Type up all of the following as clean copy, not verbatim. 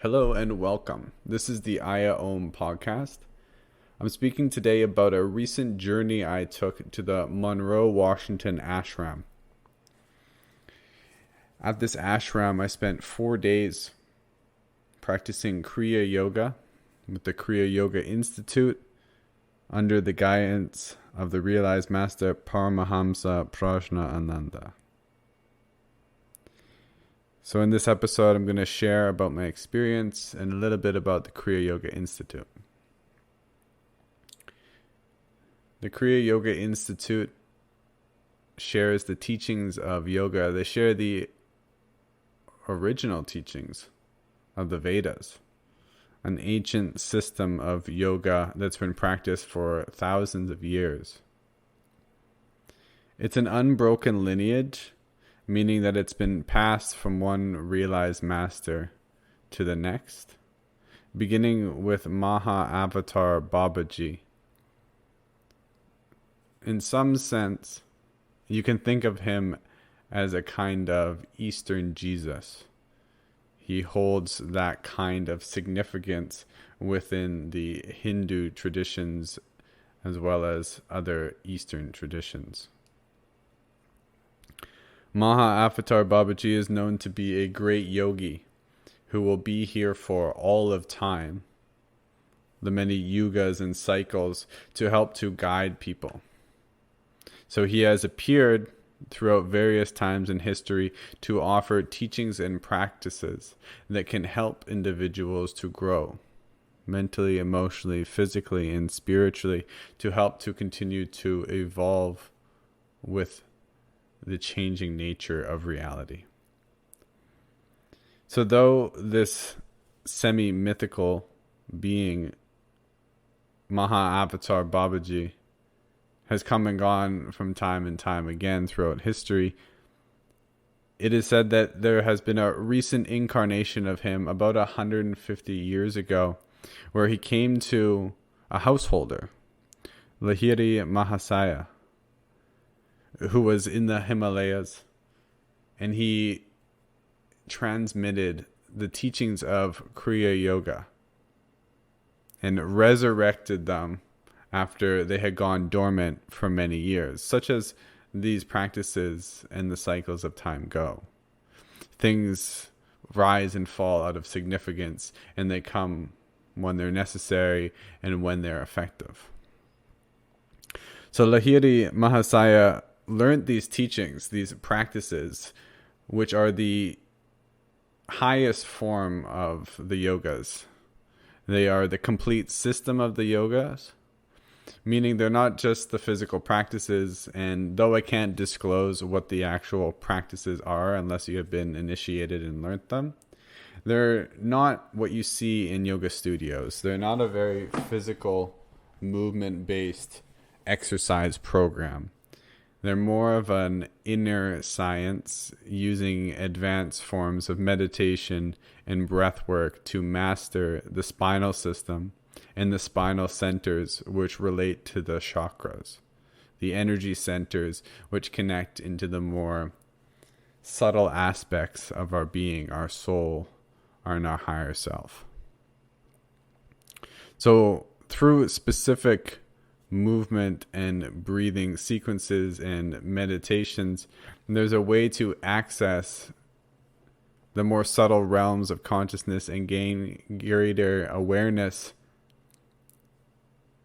Hello and welcome. This is the Aya Om podcast. I'm speaking today about a recent journey I took to the Monroe Ashram. At this ashram, I spent 4 days practicing Kriya Yoga with the Kriya Yoga Institute under the guidance of the realized master Paramahamsa Prajnanananda. So in this episode, I'm going to share about my experience and a little bit about the Kriya Yoga Institute. The Kriya Yoga Institute shares the teachings of yoga. They share the original teachings of the Vedas, an ancient system of yoga that's been practiced for thousands of years. It's an unbroken lineage, meaning that it's been passed from one realized master to the next, beginning with Avatar Babaji. In some sense, you can think of him as a kind of Eastern Jesus. He holds that kind of significance within the Hindu traditions as well as other Eastern traditions. Avatar Babaji is known to be a great yogi who will be here for all of time, the many yugas and cycles, to help to guide people. So he has appeared throughout various times in history to offer teachings and practices that can help individuals to grow mentally, emotionally, physically, and spiritually, to help to continue to evolve with the changing nature of reality. So though this semi-mythical being, Avatar Babaji, has come and gone from time and time again throughout history, it is said that there has been a recent incarnation of him about 150 years ago, where he came to a householder, Lahiri Mahasaya, who was in the Himalayas, and he transmitted the teachings of Kriya Yoga and resurrected them after they had gone dormant for many years, such as these practices and the cycles of time go. Things rise and fall out of significance, and they come when they're necessary and when they're effective. So Lahiri Mahasaya learned these teachings, these practices, which are the highest form of the yogas. They are the complete system of the yogas, meaning they're not just the physical practices, and though I can't disclose what the actual practices are unless you have been initiated and learnt them, they're not what you see in yoga studios. They're not a very physical, movement-based exercise program. They're more of an inner science using advanced forms of meditation and breath work to master the spinal system and the spinal centers, which relate to the chakras, the energy centers which connect into the more subtle aspects of our being, our soul, and our higher self. So through specific movement and breathing sequences and meditations, there's a way to access the more subtle realms of consciousness and gain greater awareness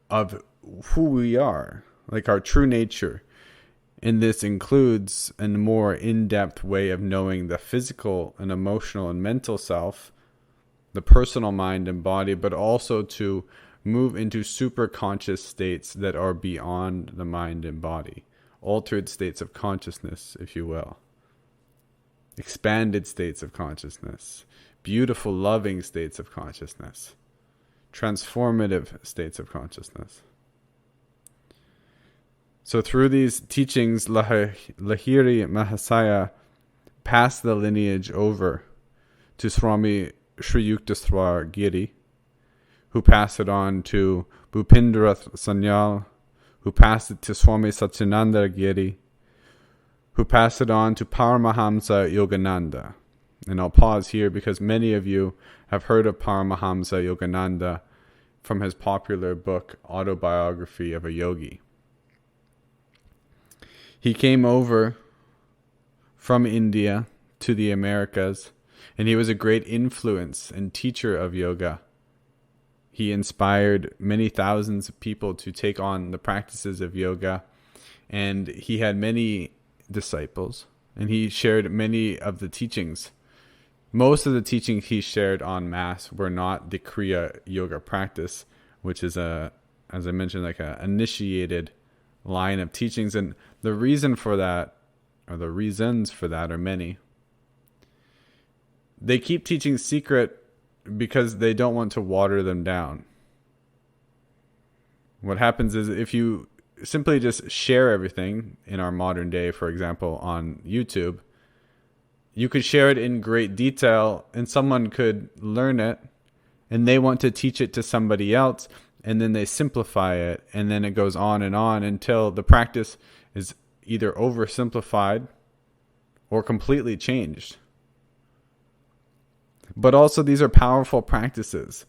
of who we are, like our true nature. And this includes a more in-depth way of knowing the physical and emotional and mental self, the personal mind and body, but also to move into super conscious states that are beyond the mind and body, altered states of consciousness, if you will, expanded states of consciousness, beautiful, loving states of consciousness, transformative states of consciousness. So through these teachings, Lahiri Mahasaya passed the lineage over to Swami Sri Yukteswar Giri, who passed it on to Bhupendra Sanyal, who passed it to Swami Satyananda Giri, who passed it on to Paramahamsa Yogananda. And I'll pause here because many of you have heard of Paramahamsa Yogananda from his popular book, Autobiography of a Yogi. He came over from India to the Americas, and he was a great influence and teacher of yoga. He inspired many thousands of people to take on the practices of yoga, and he had many disciples, and he shared many of the teachings. Most of the teachings he shared en masse were not the Kriya Yoga practice, which is as I mentioned, like a initiated line of teachings. And the reason for that, or the reasons for that, are many. They keep teachings secret because they don't want to water them down. What happens is if you simply just share everything in our modern day, for example, on YouTube, you could share it in great detail and someone could learn it and they want to teach it to somebody else, and then they simplify it, and then it goes on until the practice is either oversimplified or completely changed. But also, these are powerful practices.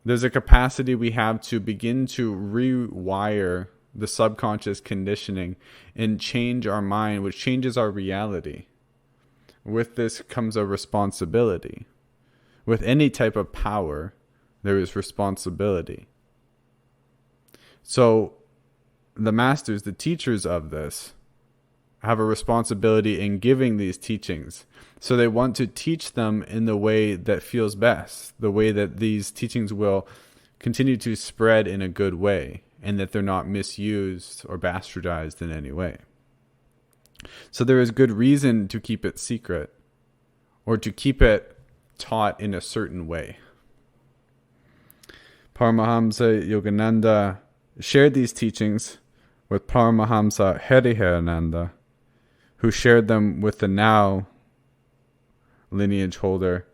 There's a capacity we have to begin to rewire the subconscious conditioning and change our mind, which changes our reality. With this comes a responsibility. With any type of power, there is responsibility. So the masters, the teachers of this, have a responsibility in giving these teachings. So they want to teach them in the way that feels best, the way that these teachings will continue to spread in a good way, and that they're not misused or bastardized in any way. So there is good reason to keep it secret, or to keep it taught in a certain way. Paramahamsa Yogananda shared these teachings with Paramahamsa Hariharananda, who shared them with the now lineage holder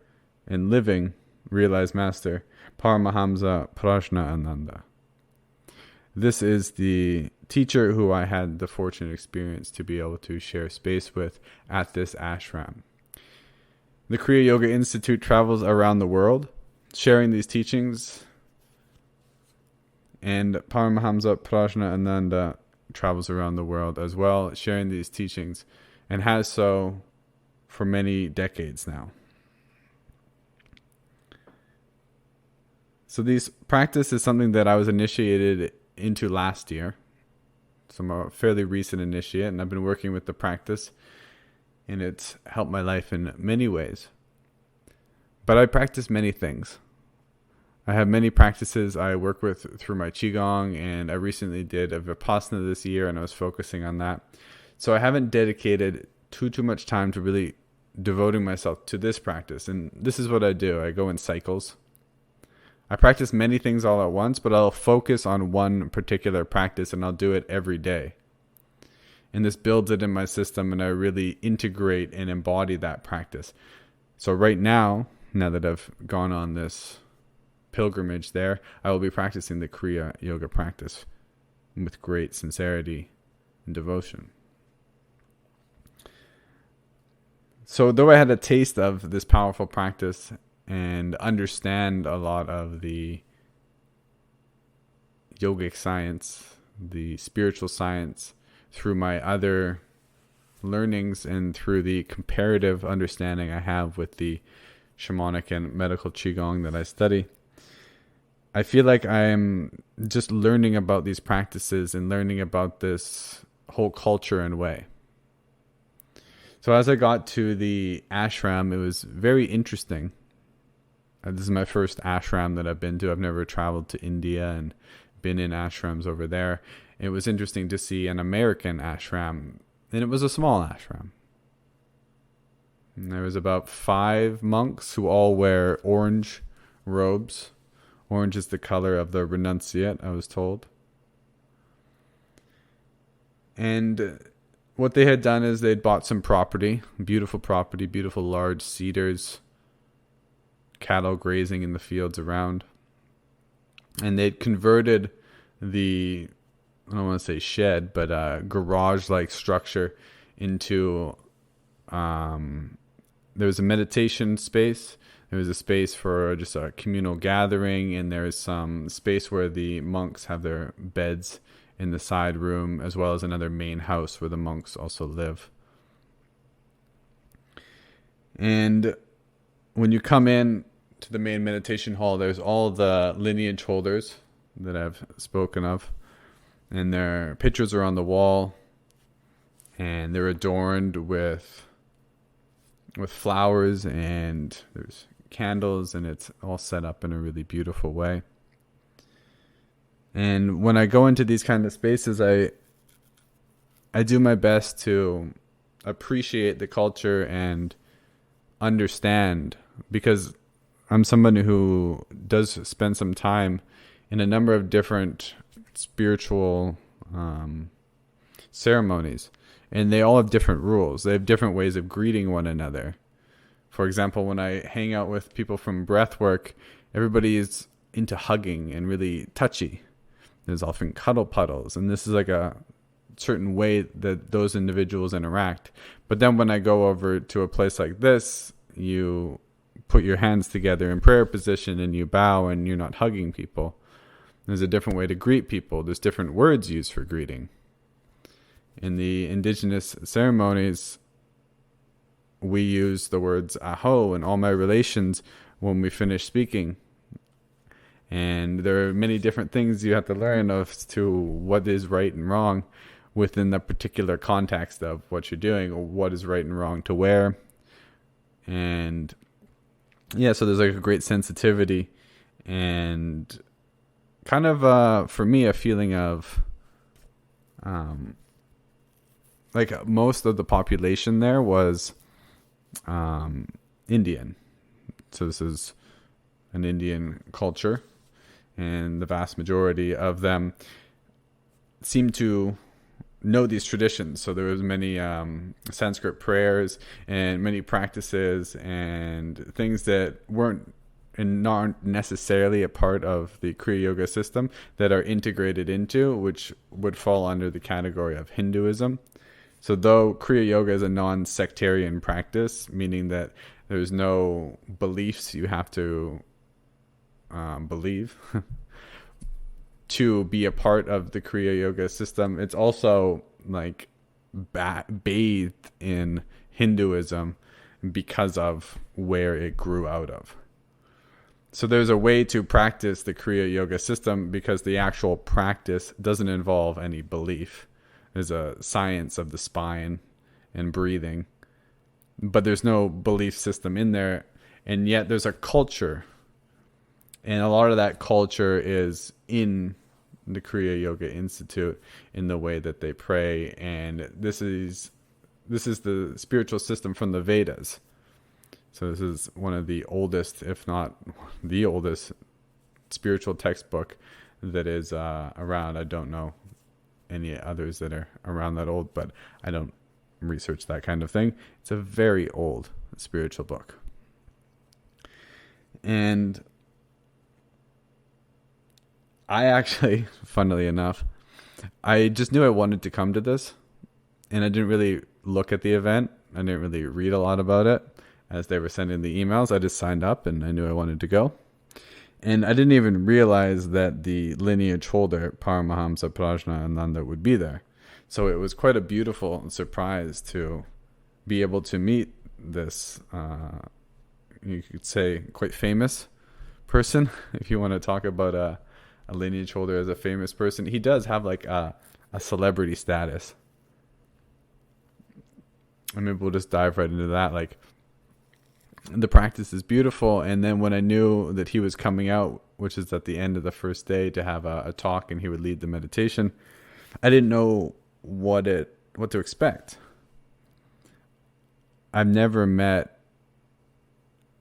and living realized master, Paramahamsa Prajnanananda. This is the teacher who I had the fortunate experience to be able to share space with at this ashram. The Kriya Yoga Institute travels around the world, sharing these teachings, and Paramahamsa Prajnanananda travels around the world as well, sharing these teachings, and has so for many decades now. So this practice is something that I was initiated into last year. So I'm a fairly recent initiate, and I've been working with the practice, and it's helped my life in many ways. But I practice many things. I have many practices I work with through my Qigong, and I recently did a Vipassana this year, and I was focusing on that. So I haven't dedicated too much time to really devoting myself to this practice. And this is what I do. I go in cycles. I practice many things all at once, but I'll focus on one particular practice, and I'll do it every day. And this builds it in my system, and I really integrate and embody that practice. So right now that I've gone on this pilgrimage there, I will be practicing the Kriya Yoga practice with great sincerity and devotion. So though I had a taste of this powerful practice and understand a lot of the yogic science, the spiritual science, through my other learnings and through the comparative understanding I have with the shamanic and medical Qigong that I study, I feel like I'm just learning about these practices and learning about this whole culture and way. So as I got to the ashram, it was very interesting. This is my first ashram that I've been to. I've never traveled to India and been in ashrams over there. It was interesting to see an American ashram, and it was a small ashram. And there was about 5 monks who all wear orange robes. Orange is the color of the renunciate, I was told. And what they had done is they'd bought some property, beautiful large cedars, cattle grazing in the fields around. And they'd converted the, I don't want to say shed, but a garage-like structure into there was a meditation space. There was a space for just a communal gathering, and there is some space where the monks have their beds in the side room, as well as another main house where the monks also live. And when you come in to the main meditation hall, there's all the lineage holders that I've spoken of, and their pictures are on the wall, and they're adorned with flowers, and there's candles, and it's all set up in a really beautiful way. And when I go into these kind of spaces, I do my best to appreciate the culture and understand, because I'm somebody who does spend some time in a number of different spiritual ceremonies, and they all have different rules. They have different ways of greeting one another. For example, when I hang out with people from breathwork, everybody is into hugging and really touchy. There's often cuddle puddles, and this is like a certain way that those individuals interact. But then when I go over to a place like this, you put your hands together in prayer position and you bow, and you're not hugging people. There's a different way to greet people. There's different words used for greeting. In the indigenous ceremonies, we use the words aho in all my relations when we finish speaking. And there are many different things you have to learn as to what is right and wrong within the particular context of what you're doing, or what is right and wrong to wear. And yeah, so there's like a great sensitivity and kind of, for me, a feeling of, like most of the population there was Indian. So this is an Indian culture, and the vast majority of them seem to know these traditions. So there was many Sanskrit prayers and many practices and things that weren't and not necessarily a part of the Kriya Yoga system that are integrated into, which would fall under the category of Hinduism. So though Kriya Yoga is a non-sectarian practice, meaning that there's no beliefs you have to believe to be a part of the Kriya Yoga system, it's also like bathed in Hinduism because of where it grew out of. So there's a way to practice the Kriya Yoga system because the actual practice doesn't involve any belief. There's a science of the spine and breathing, but there's no belief system in there. And yet there's a culture, and a lot of that culture is in the Kriya Yoga Institute in the way that they pray. And this is the spiritual system from the Vedas. So this is one of the oldest, if not the oldest, spiritual textbook that is around. I don't know any others that are around that old, but I don't research that kind of thing. It's a very old spiritual book. And I actually, funnily enough, I just knew I wanted to come to this, and I didn't really look at the event. I didn't really read a lot about it. As they were sending the emails, I just signed up and I knew I wanted to go. And I didn't even realize that the lineage holder, Paramahamsa Prajnanananda, would be there. So it was quite a beautiful surprise to be able to meet this, you could say, quite famous person. If you want to talk about a lineage holder as a famous person, he does have like a celebrity status. And maybe we'll just dive right into that. Like, the practice is beautiful, and then when I knew that he was coming out, which is at the end of the first day, to have a talk and he would lead the meditation, I didn't know what to expect. I've never met,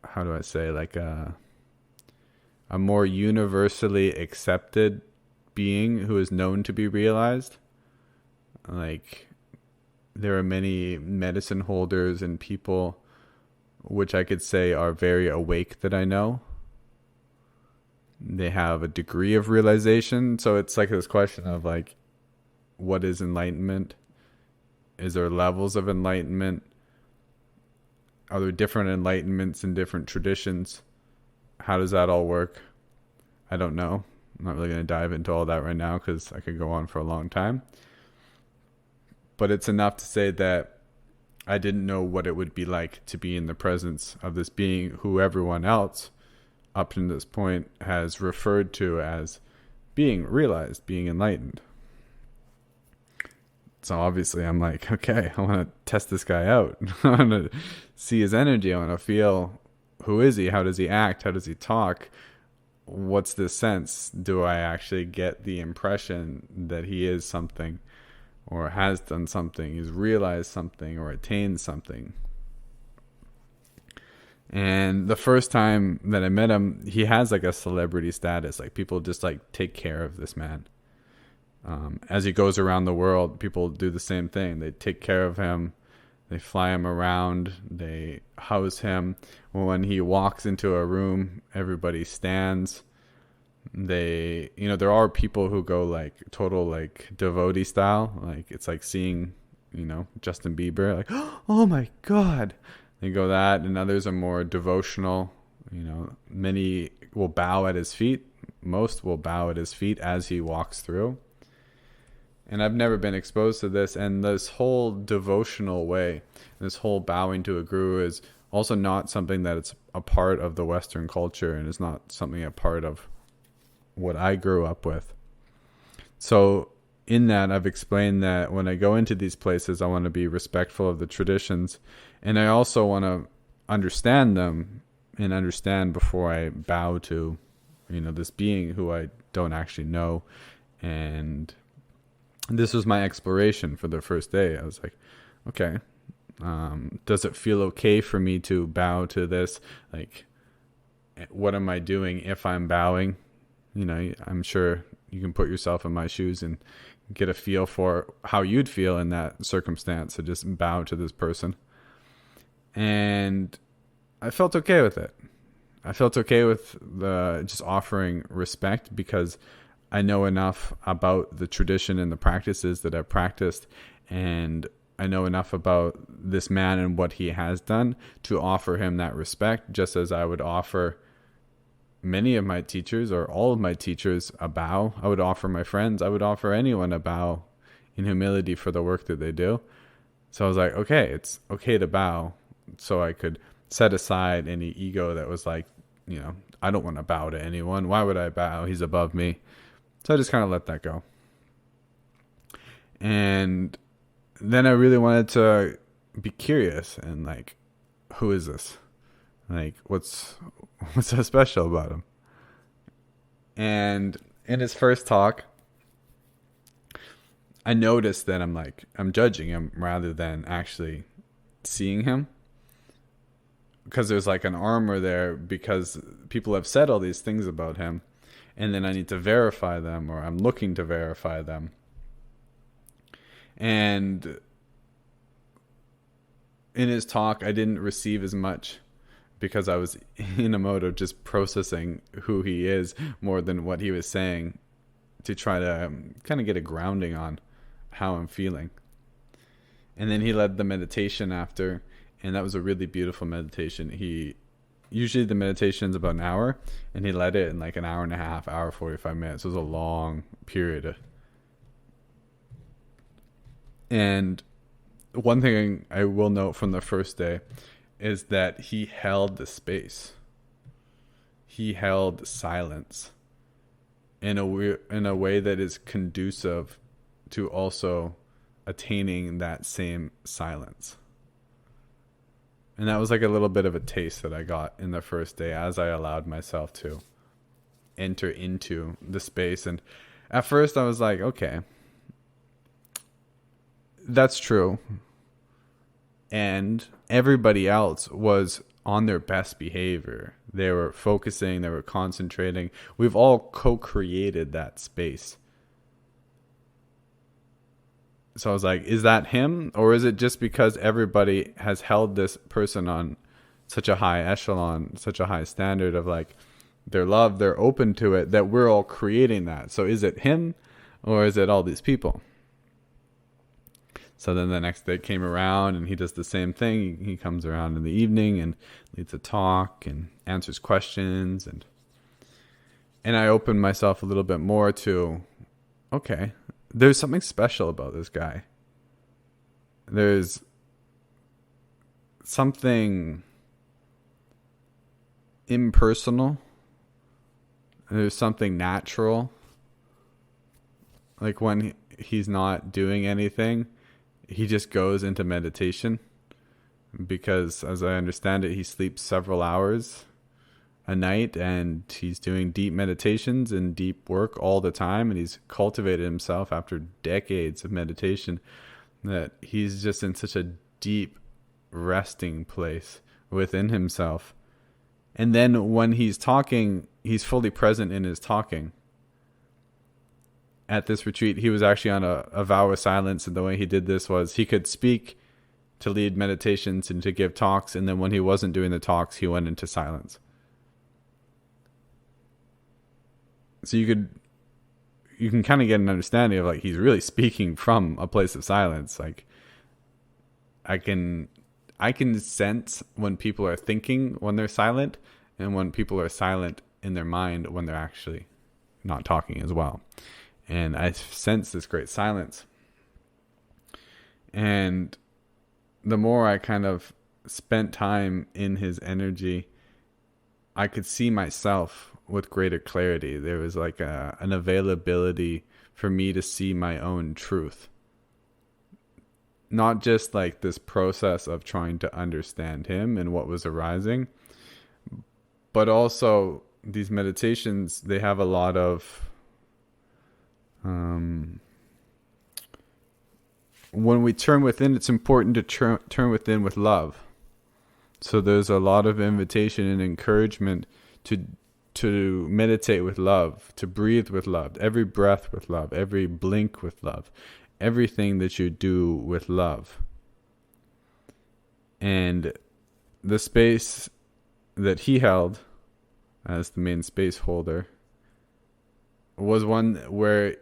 how do I say, like a more universally accepted being who is known to be realized. Like, there are many medicine holders and people which I could say are very awake that I know. They have a degree of realization. So it's like this question of like, what is enlightenment? Is there levels of enlightenment? Are there different enlightenments in different traditions? How does that all work? I don't know. I'm not really going to dive into all that right now because I could go on for a long time. But it's enough to say that I didn't know what it would be like to be in the presence of this being who everyone else up to this point has referred to as being realized, being enlightened. So obviously I'm like, okay, I want to test this guy out. I want to see his energy. I want to feel, who is he? How does he act? How does he talk? What's this sense? Do I actually get the impression that he is something, or has done something, he's realized something, or attained something? And the first time that I met him, he has like a celebrity status. Like people just like take care of this man. As he goes around the world, people do the same thing. They take care of him. They fly him around. They house him. When he walks into a room, everybody stands. There are people who go like total like devotee style. Like it's like seeing, Justin Bieber. Like, oh my God. They go that, and others are more devotional. Many will bow at his feet. Most will bow at his feet as he walks through. And I've never been exposed to this. And this whole devotional way, this whole bowing to a guru is also not something that it's a part of the Western culture, and is not something a part of what I grew up with. So in that, I've explained that when I go into these places, I want to be respectful of the traditions. And I also want to understand them and understand before I bow to, this being who I don't actually know. And this was my exploration for the first day. I was like, okay, does it feel okay for me to bow to this? Like, what am I doing if I'm bowing? I'm sure you can put yourself in my shoes and get a feel for how you'd feel in that circumstance to just bow to this person. And I felt okay with it. I felt okay with just offering respect, because I know enough about the tradition and the practices that I've practiced, and I know enough about this man and what he has done to offer him that respect, just as I would offer many of my teachers, or all of my teachers, a bow. I would offer my friends, I would offer anyone a bow in humility for the work that they do. So I was like, okay, it's okay to bow. So I could set aside any ego that was like, I don't want to bow to anyone. Why would I bow? He's above me. So I just kind of let that go. And then I really wanted to be curious and like, who is this? Like, what's so special about him? And in his first talk, I noticed that I'm judging him rather than actually seeing him. Because there's like an armor there, because people have said all these things about him, and then I need to verify them, or I'm looking to verify them. And in his talk, I didn't receive as much, because I was in a mode of just processing who he is more than what he was saying, to try to kind of get a grounding on how I'm feeling. And then he led the meditation after, and that was a really beautiful meditation. Usually the meditation is about an hour, and he led it in like an hour and a half, hour 45 minutes. It was a long period. And one thing I will note from the first day is that he held the space. He held silence in a way that is conducive to also attaining that same silence. And that was like a little bit of a taste that I got in the first day as I allowed myself to enter into the space. And at first I was like, okay, that's true. And everybody else was on their best behavior. They were focusing, they were concentrating. We've all co-created that space. So I was like, is that him? Or is it just because everybody has held this person on such a high echelon, such a high standard of like their love, they're open to it, that we're all creating that? So is it him, or is it all these people? So then the next day came around and he does the same thing. He comes around in the evening and leads a talk and answers questions. And I opened myself a little bit more to, okay, there's something special about this guy. There's something impersonal. There's something natural. Like when he's not doing anything, he just goes into meditation because, as I understand it, he sleeps several hours a night and he's doing deep meditations and deep work all the time. And he's cultivated himself after decades of meditation that he's just in such a deep resting place within himself. And then when he's talking, he's fully present in his talking. At this retreat, he was actually on a vow of silence, and the way he did this was he could speak to lead meditations and to give talks, and then when he wasn't doing the talks, he went into silence. So you can kind of get an understanding of like he's really speaking from a place of silence. Like I can sense when people are thinking when they're silent, and when people are silent in their mind when they're actually not talking as well. And I sense this great silence. And the more I kind of spent time in his energy, I could see myself with greater clarity. There was like an availability for me to see my own truth. Not just like this process of trying to understand him and what was arising, but also these meditations, they have a lot of when we turn within, it's important to turn within with love. So there's a lot of invitation and encouragement to meditate with love, to breathe with love, every breath with love, every blink with love, everything that you do with love. And the space that he held as the main space holder was one where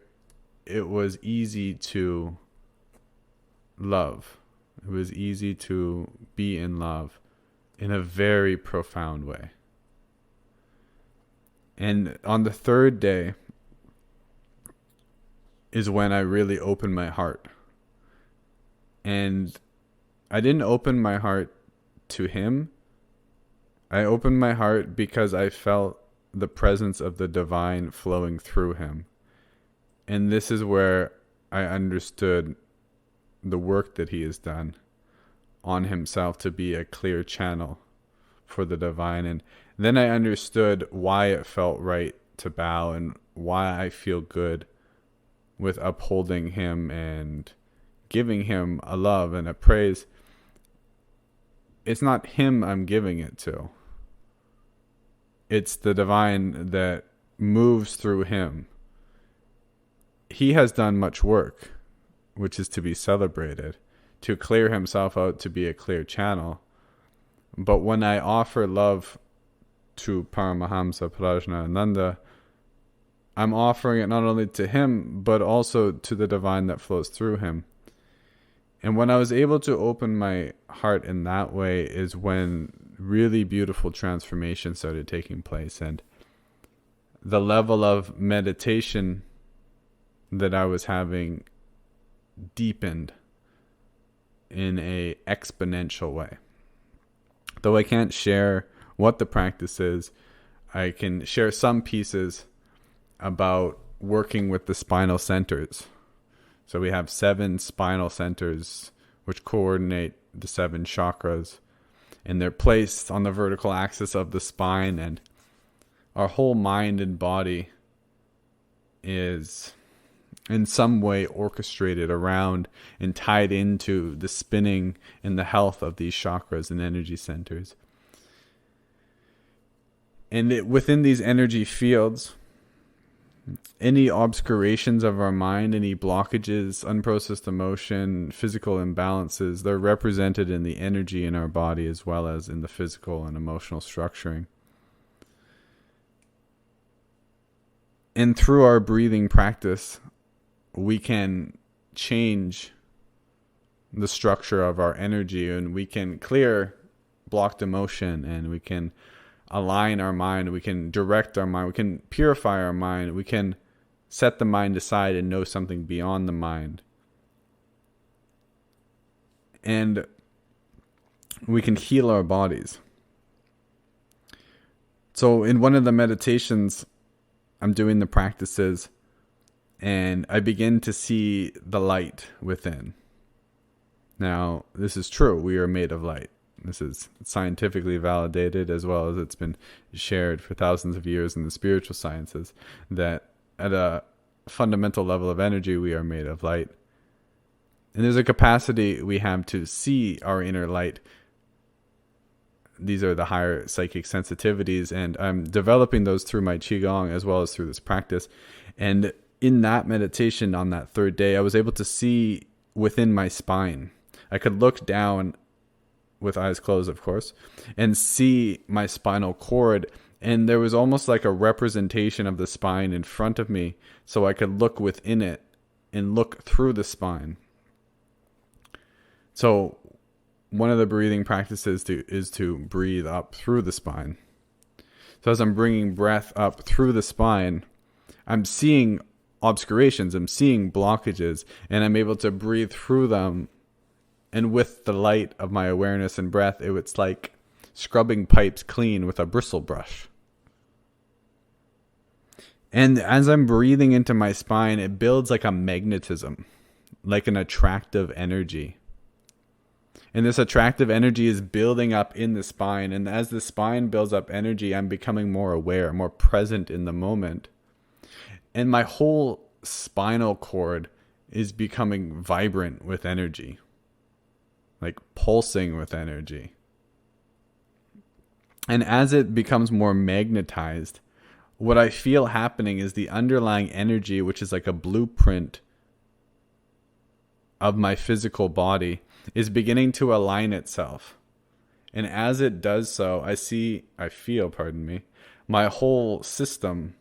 it was easy to love. It was easy to be in love in a very profound way. And on the third day is when I really opened my heart. And I didn't open my heart to him. I opened my heart because I felt the presence of the divine flowing through him. And this is where I understood the work that he has done on himself to be a clear channel for the divine. And then I understood why it felt right to bow and why I feel good with upholding him and giving him a love and a praise. It's not him I'm giving it to. It's the divine that moves through him. He has done much work, which is to be celebrated, to clear himself out to be a clear channel. But when I offer love to Paramahamsa Prajnanananda, I'm offering it not only to him, but also to the divine that flows through him. And when I was able to open my heart in that way is when really beautiful transformation started taking place. And the level of meditation that I was having deepened in a exponential way. Though I can't share what the practice is, I can share some pieces about working with the spinal centers. So we have 7 spinal centers which coordinate the 7 chakras, and they're placed on the vertical axis of the spine, and our whole mind and body is in some way orchestrated around and tied into the spinning and the health of these chakras and energy centers. And within these energy fields, any obscurations of our mind, any blockages, unprocessed emotion, physical imbalances, they're represented in the energy in our body as well as in the physical and emotional structuring. And through our breathing practice, we can change the structure of our energy, and we can clear blocked emotion, and we can align our mind, we can direct our mind, we can purify our mind, we can set the mind aside and know something beyond the mind. And we can heal our bodies. So in one of the meditations, I'm doing the practices, and I begin to see the light within. Now, this is true. We are made of light. This is scientifically validated, as well as it's been shared for thousands of years in the spiritual sciences, that at a fundamental level of energy, we are made of light. And there's a capacity we have to see our inner light. These are the higher psychic sensitivities, and I'm developing those through my Qigong as well as through this practice. And in that meditation on that third day, I was able to see within my spine. I could look down with eyes closed, of course, and see my spinal cord. And there was almost like a representation of the spine in front of me, so I could look within it and look through the spine. So one of the breathing practices is to breathe up through the spine. So as I'm bringing breath up through the spine, I'm seeing obscurations, I'm seeing blockages, and I'm able to breathe through them. And with the light of my awareness and breath, it's like scrubbing pipes clean with a bristle brush. And as I'm breathing into my spine, it builds like a magnetism, like an attractive energy. And this attractive energy is building up in the spine. And as the spine builds up energy, I'm becoming more aware, more present in the moment. And my whole spinal cord is becoming vibrant with energy, like pulsing with energy. And as it becomes more magnetized, what I feel happening is the underlying energy, which is like a blueprint of my physical body, is beginning to align itself. And as it does so, I feel, my whole system,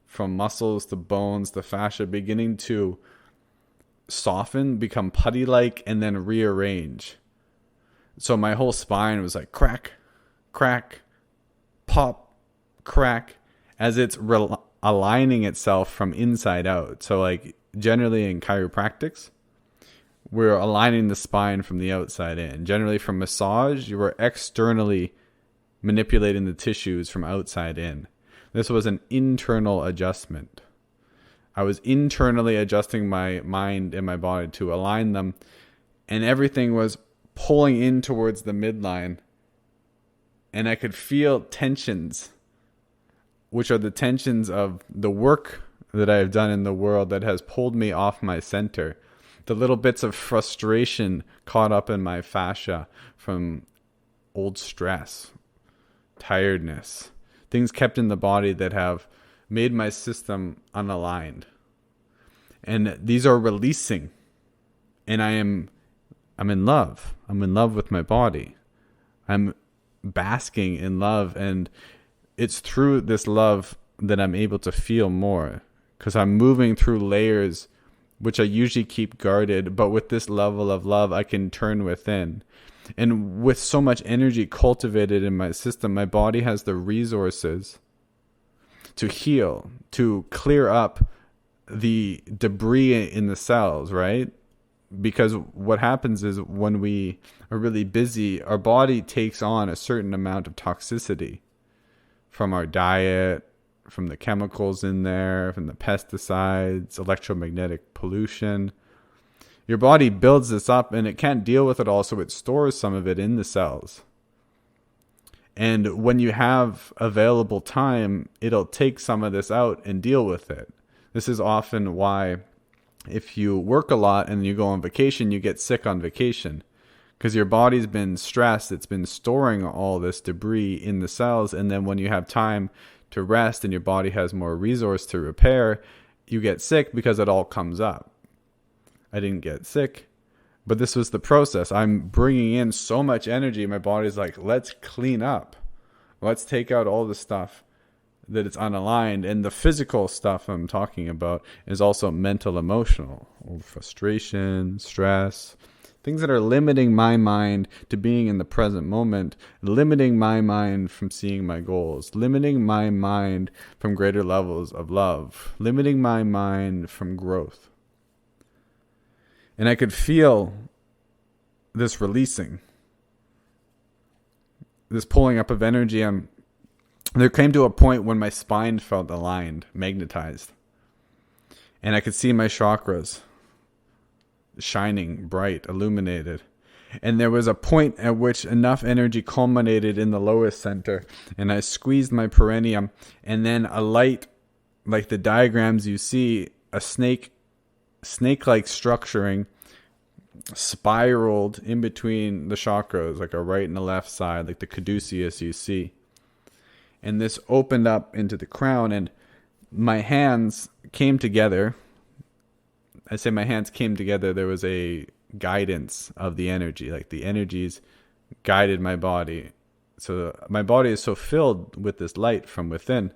from muscles to bones to fascia, beginning to soften, become putty-like, and then rearrange. So my whole spine was like crack, crack, pop, crack, as it's aligning itself from inside out. So like generally in chiropractics, we're aligning the spine from the outside in. Generally from massage, you were externally manipulating the tissues from outside in. This was an internal adjustment. I was internally adjusting my mind and my body to align them, and everything was pulling in towards the midline, and I could feel tensions, which are the tensions of the work that I have done in the world that has pulled me off my center. The little bits of frustration caught up in my fascia from old stress, tiredness, things kept in the body that have made my system unaligned. And these are releasing. And I'm in love. I'm in love with my body. I'm basking in love. And it's through this love that I'm able to feel more, because I'm moving through layers which I usually keep guarded. But with this level of love, I can turn within. And with so much energy cultivated in my system, my body has the resources to heal, to clear up the debris in the cells, right? Because what happens is when we are really busy, our body takes on a certain amount of toxicity from our diet, from the chemicals in there, from the pesticides, electromagnetic pollution. Your body builds this up and it can't deal with it all, so it stores some of it in the cells. And when you have available time, it'll take some of this out and deal with it. This is often why if you work a lot and you go on vacation, you get sick on vacation. Because your body's been stressed, it's been storing all this debris in the cells, and then when you have time to rest and your body has more resource to repair, you get sick because it all comes up. I didn't get sick, but this was the process. I'm bringing in so much energy. My body's like, let's clean up. Let's take out all the stuff that it's unaligned. And the physical stuff I'm talking about is also mental, emotional, frustration, stress, things that are limiting my mind to being in the present moment, limiting my mind from seeing my goals, limiting my mind from greater levels of love, limiting my mind from growth. And I could feel this releasing, this pulling up of energy. There came to a point when my spine felt aligned, magnetized. And I could see my chakras shining bright, illuminated. And there was a point at which enough energy culminated in the lowest center, and I squeezed my perineum, and then a light, like the diagrams you see, a snake-like structuring spiraled in between the chakras, like a right and a left side, like the caduceus you see. And this opened up into the crown, and my hands came together. I say my hands came together. There was a guidance of the energy, like the energies guided my body. So my body is so filled with this light from within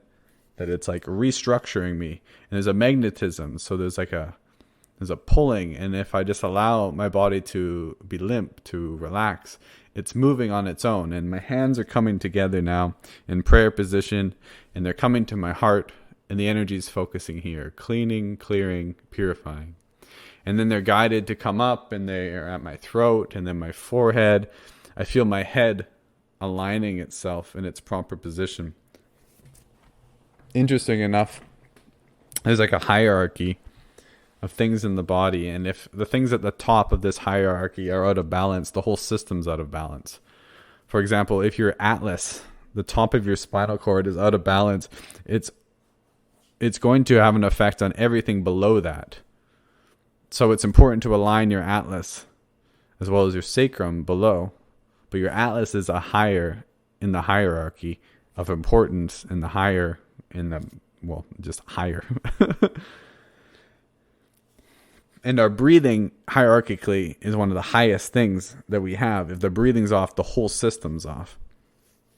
that it's like restructuring me. And there's a magnetism. So there's a pulling. And if I just allow my body to be limp, to relax, it's moving on its own. And my hands are coming together now in prayer position, and they're coming to my heart, and the energy is focusing here, cleaning, clearing, purifying. And then they're guided to come up, and they are at my throat and then my forehead. I feel my head aligning itself in its proper position. Interesting enough, there's like a hierarchy of things in the body. And if the things at the top of this hierarchy are out of balance, the whole system's out of balance. For example, if your atlas, the top of your spinal cord, is out of balance, it's going to have an effect on everything below that. So it's important to align your atlas as well as your sacrum below. But your atlas is a higher in the hierarchy of importance, and the higher in the, well, just higher. And our breathing hierarchically is one of the highest things that we have. If the breathing's off, the whole system's off.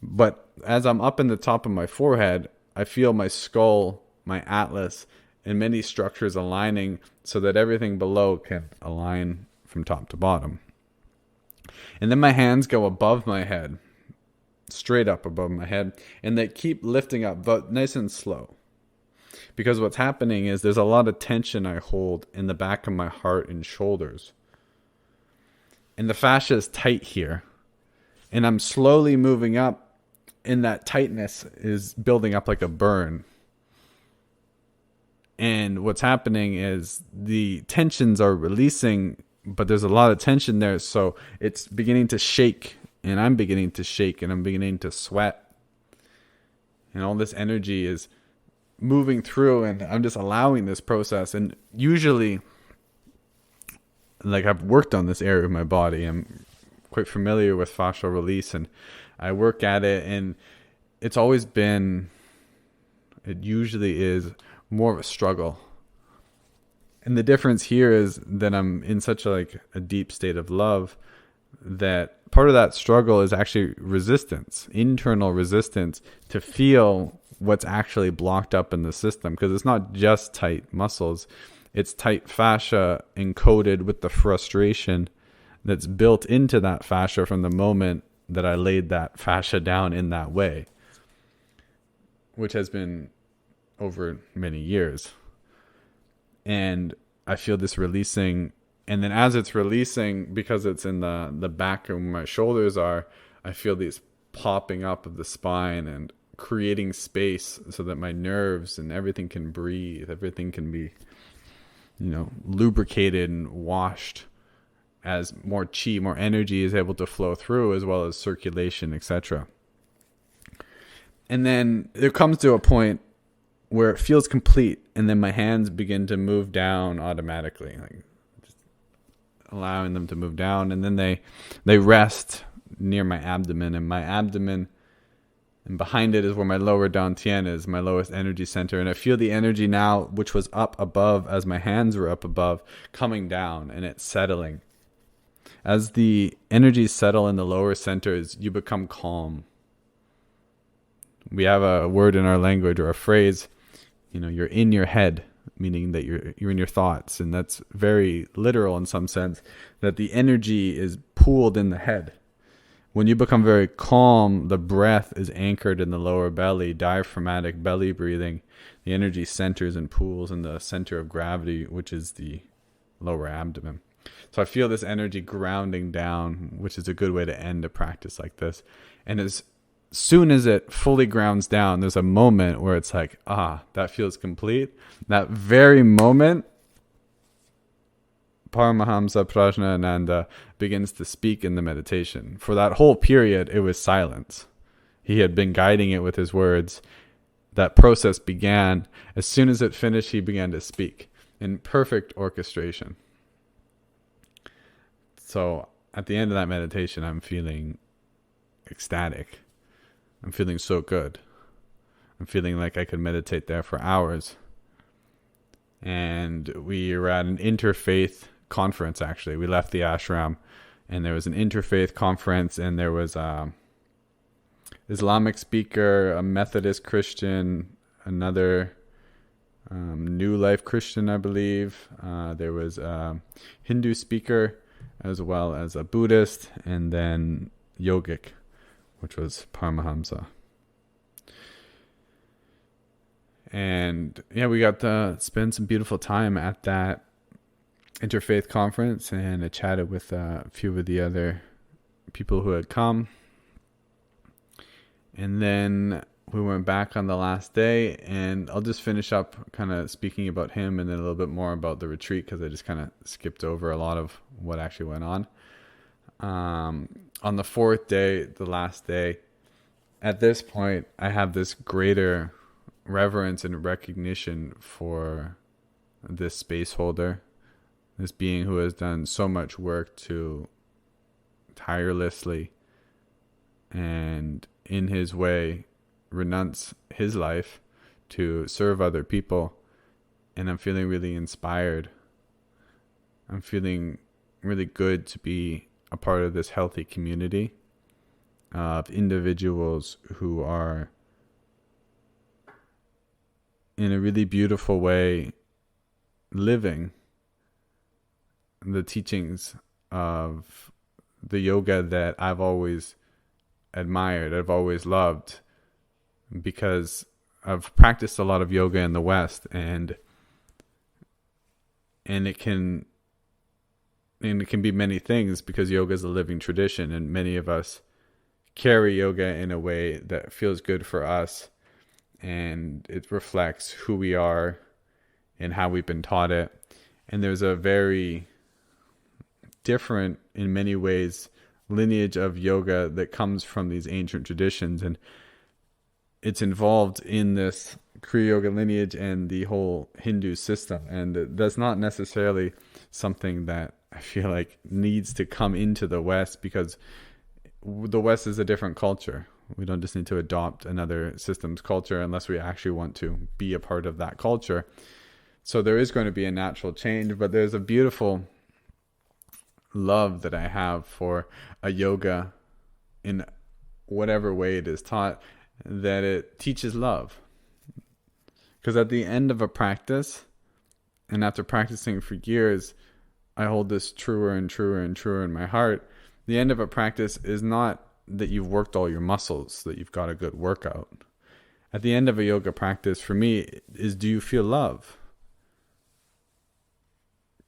But as I'm up in the top of my forehead, I feel my skull, my atlas, and many structures aligning so that everything below can align from top to bottom. And then my hands go above my head, straight up above my head, and they keep lifting up, but nice and slow. Because what's happening is there's a lot of tension I hold in the back of my heart and shoulders. And the fascia is tight here. And I'm slowly moving up, and that tightness is building up like a burn. And what's happening is the tensions are releasing, but there's a lot of tension there. So it's beginning to shake, and I'm beginning to shake, and I'm beginning to sweat. And all this energy is moving through, and I'm just allowing this process. And usually, like, I've worked on this area of my body. I'm quite familiar with fascial release, and I work at it, and it usually is more of a struggle. And the difference here is that I'm in such a deep state of love that part of that struggle is actually resistance, internal resistance to feel what's actually blocked up in the system. Because it's not just tight muscles, it's tight fascia encoded with the frustration that's built into that fascia from the moment that I laid that fascia down in that way, which has been over many years. And I feel this releasing, and then as it's releasing, because it's in the back of where my shoulders are, I feel these popping up of the spine and creating space so that my nerves and everything can breathe, everything can be, lubricated and washed, as more chi, more energy is able to flow through, as well as circulation, etc. And then it comes to a point where it feels complete, and then my hands begin to move down automatically, like just allowing them to move down, and then they rest near my abdomen, and my abdomen, and behind it is where my lower dantian is, my lowest energy center. And I feel the energy now, which was up above as my hands were up above, coming down, and it's settling. As the energies settle in the lower centers, you become calm. We have a word in our language, or a phrase, you're in your head. meaning that you're in your thoughts, and that's very literal in some sense, that the energy is pooled in the head. When you become very calm, the breath is anchored in the lower belly, diaphragmatic belly breathing. The energy centers and pools in the center of gravity, which is the lower abdomen. So I feel this energy grounding down, which is a good way to end a practice like this. And as soon as it fully grounds down, there's a moment where it's like, that feels complete. That very moment, Paramahamsa Prajnanananda begins to speak in the meditation. For that whole period, it was silence. He had been guiding it with his words. That process began. As soon as it finished, he began to speak in perfect orchestration. So at the end of that meditation, I'm feeling ecstatic. I'm feeling so good. I'm feeling like I could meditate there for hours. And we were at an interfaith conference, actually. We left the ashram, and there was an interfaith conference, and there was a Islamic speaker, a Methodist Christian, another New Life Christian, I believe. There was a Hindu speaker, as well as a Buddhist, and then yogic, which was Paramahamsa. And we got to spend some beautiful time at that interfaith conference, and I chatted with a few of the other people who had come. And then we went back on the last day, and I'll just finish up kind of speaking about him and then a little bit more about the retreat, because I just kind of skipped over a lot of what actually went on. On the fourth day, the last day, at this point, I have this greater reverence and recognition for this space holder, this being who has done so much work to tirelessly and in his way renounce his life to serve other people. And I'm feeling really inspired. I'm feeling really good to be a part of this healthy community of individuals who are in a really beautiful way living the teachings of the yoga that I've always admired, I've always loved, because I've practiced a lot of yoga in the West, and it can be many things, because yoga is a living tradition, and many of us carry yoga in a way that feels good for us, and it reflects who we are and how we've been taught it. And there's a very different, in many ways, lineage of yoga that comes from these ancient traditions, and it's involved in this Kriya Yoga lineage and the whole Hindu system. And that's not necessarily something that I feel like needs to come into the West, because the West is a different culture. We don't just need to adopt another system's culture unless we actually want to be a part of that culture. So there is going to be a natural change, but there's a beautiful love that I have for a yoga in whatever way it is taught, that it teaches love. Because at the end of a practice, and after practicing for years, I hold this truer and truer and truer in my heart. The end of a practice is not that you've worked all your muscles, that you've got a good workout. At the end of a yoga practice, for me, is, do you feel love?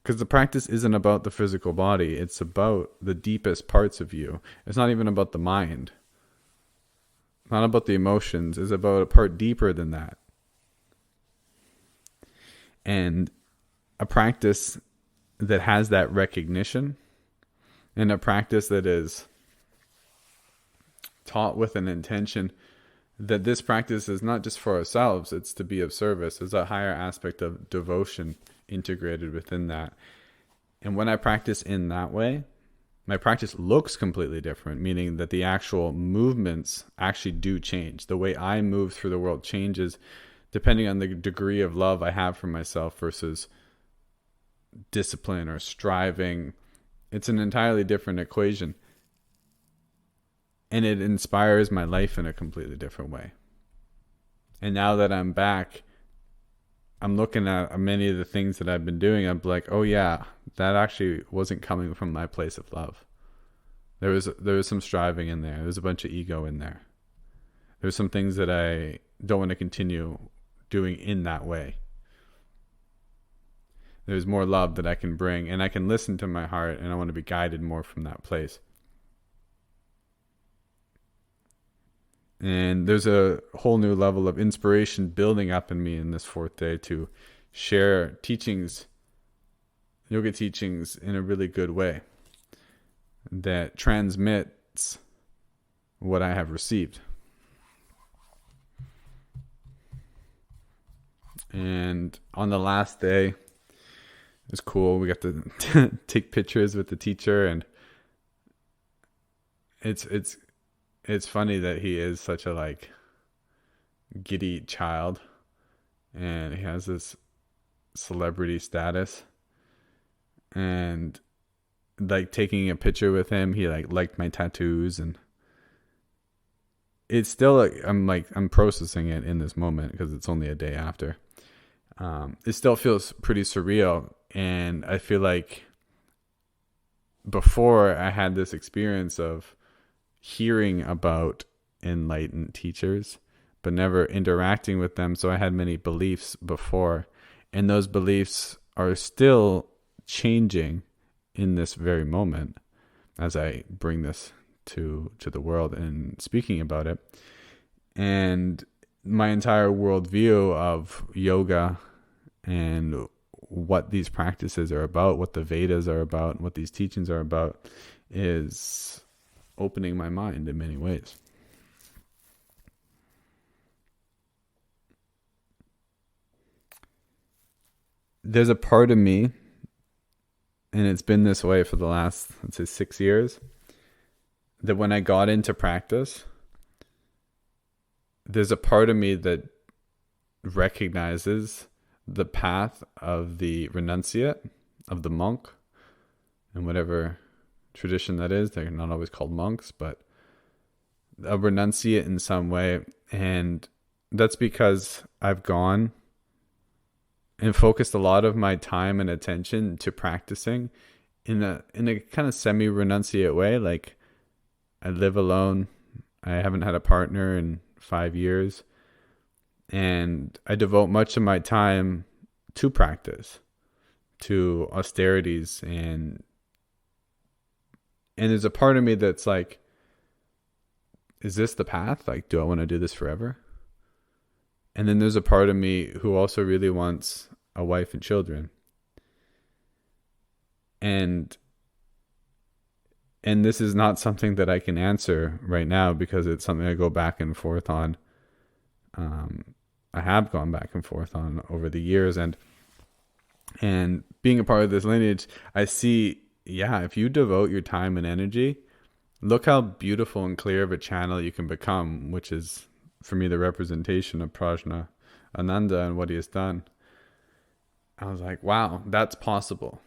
Because the practice isn't about the physical body. It's about the deepest parts of you. It's not even about the mind. Not about the emotions. It's about a part deeper than that. And a practice that has that recognition, and a practice that is taught with an intention that this practice is not just for ourselves, it's to be of service. There's a higher aspect of devotion integrated within that. And when I practice in that way, my practice looks completely different, meaning that the actual movements actually do change. The way I move through the world changes depending on the degree of love I have for myself versus discipline or striving. It's an entirely different equation. And it inspires my life in a completely different way. And now that I'm back I'm looking at many of the things that I've been doing. I'm like, oh yeah, that actually wasn't coming from my place of love. There was some striving in there. There was a bunch of ego in there. There's some things that I don't want to continue doing in that way. There's more love that I can bring, and I can listen to my heart, and I want to be guided more from that place. And there's a whole new level of inspiration building up in me in this fourth day to share teachings, yoga teachings, in a really good way that transmits what I have received. And on the last day, it was cool. We got to take pictures with the teacher, and it's funny that he is such a giddy child, and he has this celebrity status, and taking a picture with him, he liked my tattoos, and it's still I'm processing it in this moment because it's only a day after. It still feels pretty surreal, and I feel like before I had this experience of hearing about enlightened teachers, but never interacting with them. So I had many beliefs before, and those beliefs are still changing in this very moment as I bring this to the world and speaking about it. And my entire worldview of yoga and what these practices are about, what the Vedas are about, what these teachings are about, is opening my mind in many ways. There's a part of me, and it's been this way for the last, let's say, 6 years, that when I got into practice, there's a part of me that recognizes the path of the renunciate, of the monk, and whatever tradition that is. They're not always called monks, but a renunciate in some way. And that's because I've gone and focused a lot of my time and attention to practicing in a kind of semi-renunciate way. Like, I live alone. I haven't had a partner in 5 years. And I devote much of my time to practice, to austerities, and there's a part of me that's like, is this the path? Do I want to do this forever? And then there's a part of me who also really wants a wife and children. And this is not something that I can answer right now because it's something I go back and forth on. I have gone back and forth on over the years, and being a part of this lineage, I see, if you devote your time and energy, look how beautiful and clear of a channel you can become, which is, for me, the representation of Prajnanananda and what he has done. I was like, wow, that's possible.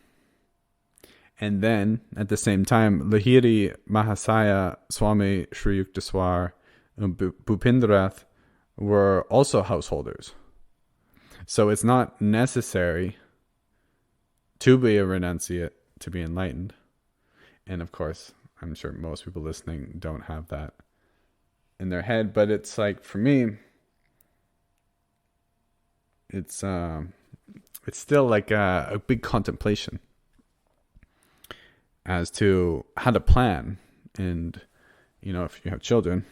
And then, at the same time, Lahiri Mahasaya, Swami Sri Yukteswar, and Bhupendranath were also householders. So it's not necessary to be a renunciate to be enlightened. And of course, I'm sure most people listening don't have that in their head, but it's like, for me, it's still like a big contemplation as to how to plan. And, if you have children,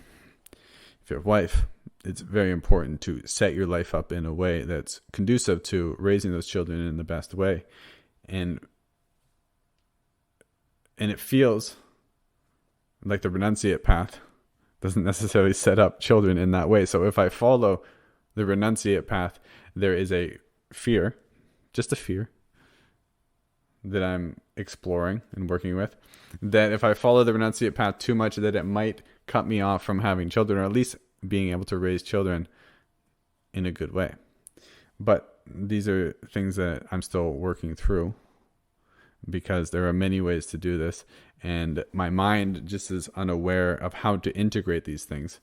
if you have a wife, it's very important to set your life up in a way that's conducive to raising those children in the best way. And it feels like the renunciate path doesn't necessarily set up children in that way. So if I follow the renunciate path, there is a fear, just a fear, that I'm exploring and working with, that if I follow the renunciate path too much, that it might cut me off from having children, or at least being able to raise children in a good way. But these are things that I'm still working through, because there are many ways to do this, and my mind just is unaware of how to integrate these things.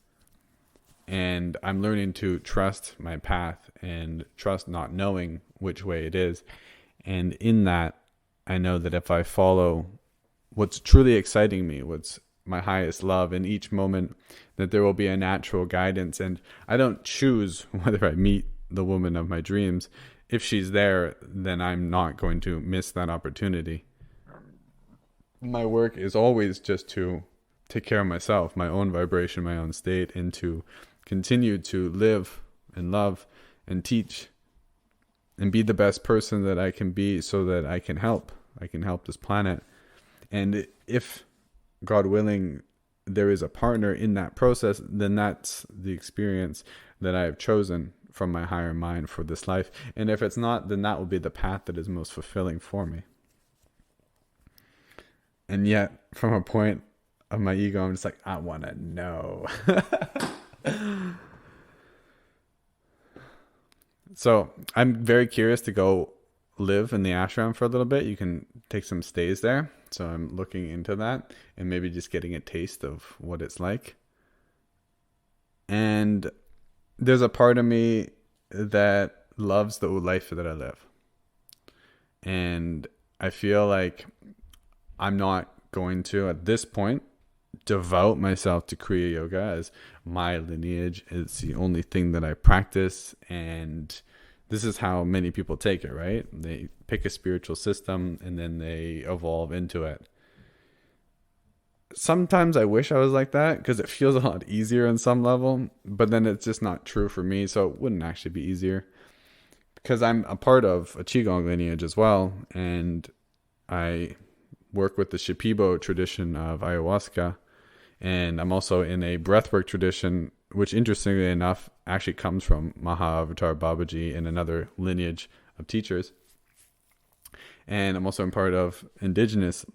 And I'm learning to trust my path and trust not knowing which way it is. And in that, I know that if I follow what's truly exciting me, what's my highest love in each moment, that there will be a natural guidance. And I don't choose whether I meet the woman of my dreams. If she's there, then I'm not going to miss that opportunity. My work is always just to take care of myself, my own vibration, my own state, and to continue to live and love and teach and be the best person that I can be, so that I can help this planet. And if, God willing, there is a partner in that process, then that's the experience that I have chosen from my higher mind for this life. And if it's not, then that will be the path that is most fulfilling for me. And yet, from a point of my ego, I'm just like, I want to know. So I'm very curious to go live in the ashram for a little bit. You can take some stays there. So I'm looking into that and maybe just getting a taste of what it's like. And there's a part of me that loves the life that I live. And I feel like I'm not going to, at this point, devote myself to Kriya Yoga as my lineage. It's the only thing that I practice, and this is how many people take it, right? They pick a spiritual system and then they evolve into it. Sometimes I wish I was like that, because it feels a lot easier on some level, but then it's just not true for me, so it wouldn't actually be easier. Because I'm a part of a Qigong lineage as well, and I work with the Shipibo tradition of ayahuasca, and I'm also in a breathwork tradition, which interestingly enough actually comes from Mahavatar Babaji and another lineage of teachers. And I'm also in part of indigenous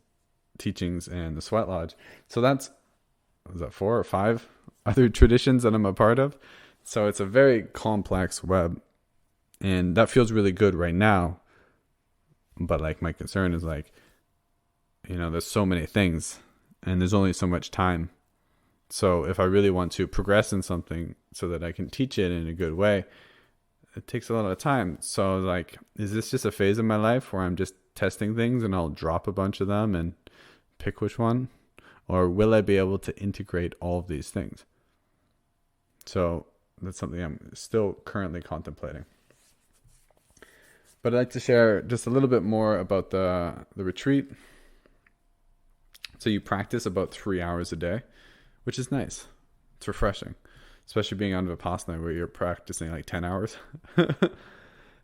teachings and the Sweat Lodge. So that's, was that 4 or 5 other traditions that I'm a part of? So it's a very complex web, and that feels really good right now. But like, my concern is like, there's so many things and there's only so much time. So if I really want to progress in something so that I can teach it in a good way, it takes a lot of time. So like, is this just a phase of my life where I'm just testing things and I'll drop a bunch of them and pick which one? Or will I be able to integrate all of these things? So that's something I'm still currently contemplating. But I'd like to share just a little bit more about the retreat. So you practice about 3 hours a day, which is nice. It's refreshing, especially being on Vipassana where you're practicing like 10 hours.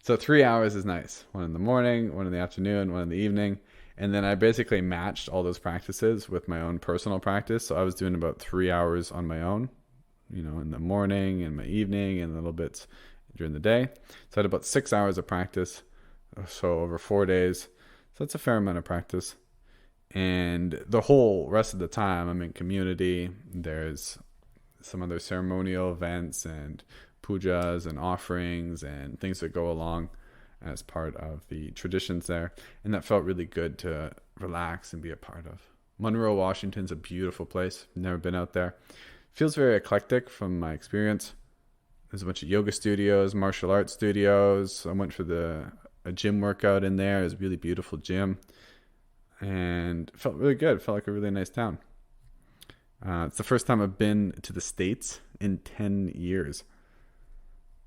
So 3 hours is nice. 1 in the morning, 1 in the afternoon, 1 in the evening. And then I basically matched all those practices with my own personal practice. So I was doing about 3 hours on my own, in the morning and my evening and little bits during the day. So I had about 6 hours of practice. So over 4 days. So that's a fair amount of practice. And the whole rest of the time I'm in community. There's some other ceremonial events and pujas and offerings and things that go along as part of the traditions there. And that felt really good to relax and be a part of. Monroe, Washington's a beautiful place. Never been out there. Feels very eclectic from my experience. There's a bunch of yoga studios, martial arts studios. I went for a gym workout in there. It was a really beautiful gym. And it felt really good. It felt like a really nice town. It's the first time I've been to the States in 10 years.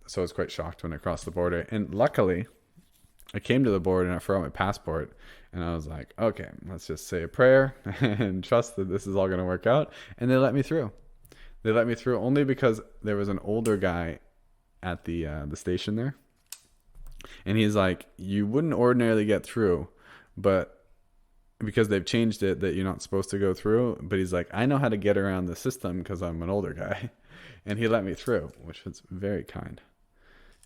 So I was quite shocked when I crossed the border. And luckily, I came to the border and I forgot my passport. And I was like, okay, let's just say a prayer and trust that this is all going to work out. And they let me through. They let me through only because there was an older guy at the station there. And he's like, you wouldn't ordinarily get through, but because they've changed it that you're not supposed to go through. But he's like, I know how to get around the system because I'm an older guy. And he let me through, which was very kind.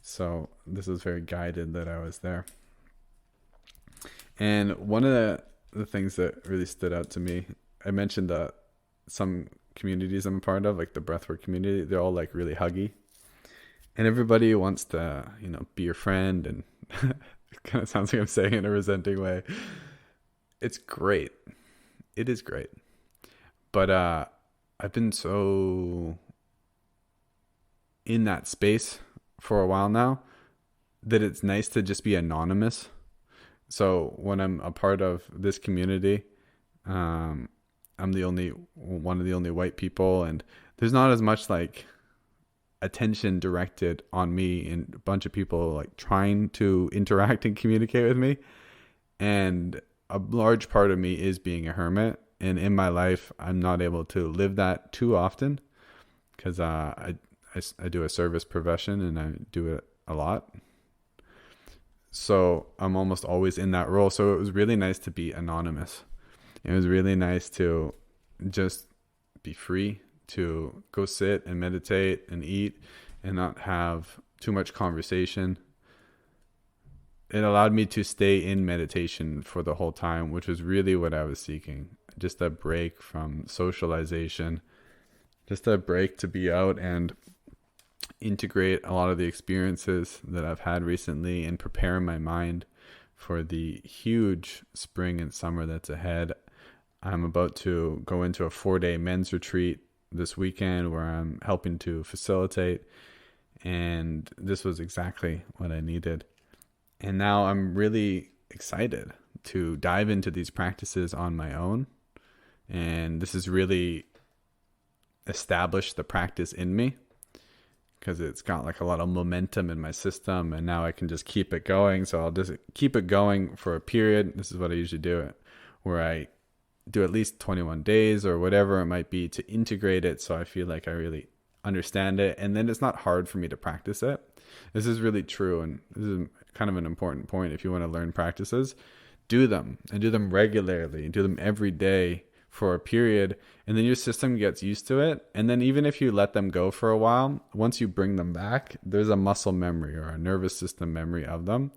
So this was very guided that I was there. And one of the things that really stood out to me, I mentioned that some communities I'm a part of, like the breathwork community, they're all like really huggy. And everybody wants to, be your friend. And it kind of sounds like I'm saying it in a resenting way. It's great. It is great. But I've been so in that space for a while now that it's nice to just be anonymous. So when I'm a part of this community, I'm one of the only white people, and there's not as much like attention directed on me and a bunch of people like trying to interact and communicate with me. And a large part of me is being a hermit, and in my life I'm not able to live that too often because I do a service profession and I do it a lot, so I'm almost always in that role. So it was really nice to be anonymous. It was really nice to just be free to go sit and meditate and eat and not have too much conversation. It allowed me to stay in meditation for the whole time, which was really what I was seeking. Just a break from socialization, just a break to be out and integrate a lot of the experiences that I've had recently and prepare my mind for the huge spring and summer that's ahead. I'm about to go into a 4-day men's retreat this weekend where I'm helping to facilitate, and this was exactly what I needed. And now I'm really excited to dive into these practices on my own. And this has really established the practice in me because it's got like a lot of momentum in my system, and now I can just keep it going. So I'll just keep it going for a period. This is what I usually do, where I do at least 21 days or whatever it might be to integrate it so I feel like I really understand it, and then it's not hard for me to practice it. This is really true, and this is kind of an important point. If you want to learn practices, do them, and do them regularly, do them every day for a period, and then your system gets used to it. And then even if you let them go for a while, once you bring them back, there's a muscle memory or a nervous system memory of them,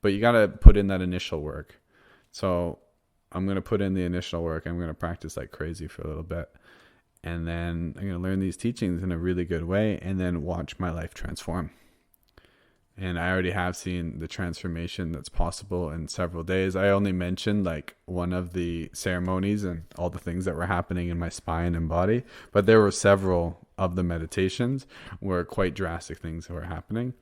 but you got to put in that initial work. So I'm going to put in the initial work. I'm going to practice like crazy for a little bit, and then I'm going to learn these teachings in a really good way, and then watch my life transform. And I already have seen the transformation that's possible in several days. I only mentioned like one of the ceremonies and all the things that were happening in my spine and body, but there were several of the meditations where quite drastic things were happening.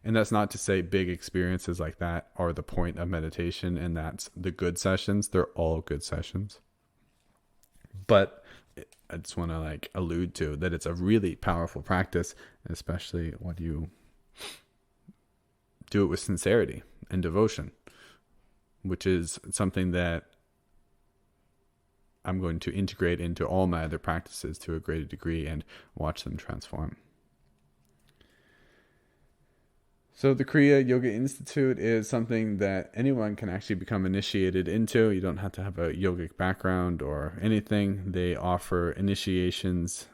And that's not to say big experiences like that are the point of meditation, and that's the good sessions. They're all good sessions. But I just want to like allude to that it's a really powerful practice, especially when you do it with sincerity and devotion, which is something that I'm going to integrate into all my other practices to a greater degree and watch them transform. So the Kriya Yoga Institute is something that anyone can actually become initiated into. You don't have to have a yogic background or anything. They offer initiations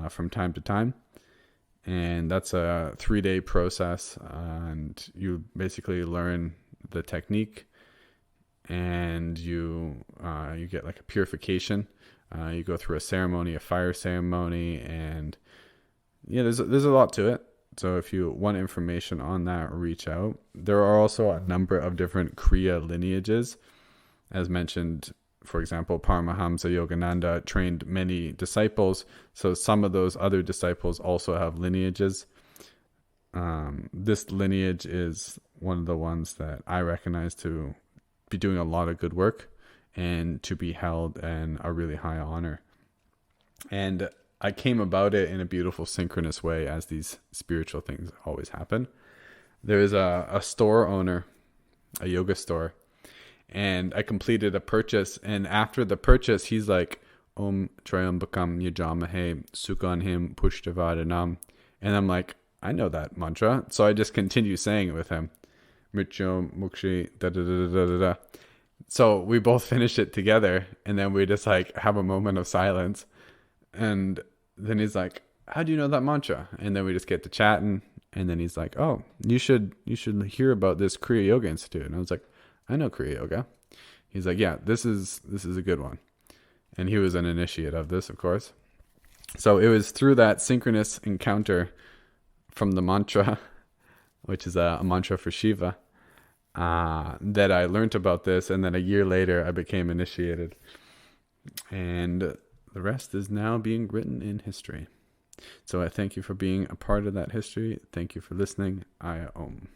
from time to time. And that's a 3-day process, and you basically learn the technique, and you get like a purification. You go through a ceremony, a fire ceremony, and yeah, there's a lot to it. So if you want information on that, reach out. There are also a number of different Kriya lineages, as mentioned. For example, Paramahamsa Yogananda trained many disciples, so some of those other disciples also have lineages. This lineage is one of the ones that I recognize to be doing a lot of good work and to be held in a really high honor. And I came about it in a beautiful synchronous way, as these spiritual things always happen. There is a store owner, a yoga store, and I completed a purchase, and after the purchase, he's like, Om Trayambakam Yajamahe Sukhanhim Pushtavadanam. And I'm like, I know that mantra. So I just continue saying it with him. Mrityo Mukshi da da da da da da. So we both finish it together, and then we just like have a moment of silence. And then he's like, how do you know that mantra? And then we just get to chatting, and then he's like, oh, you should hear about this Kriya Yoga Institute. And I was like, I know Kriya Yoga. He's like, yeah, this is a good one. And he was an initiate of this, of course. So it was through that synchronous encounter from the mantra, which is a mantra for Shiva, that I learned about this. And then a year later, I became initiated. And the rest is now being written in history. So I thank you for being a part of that history. Thank you for listening. I Om.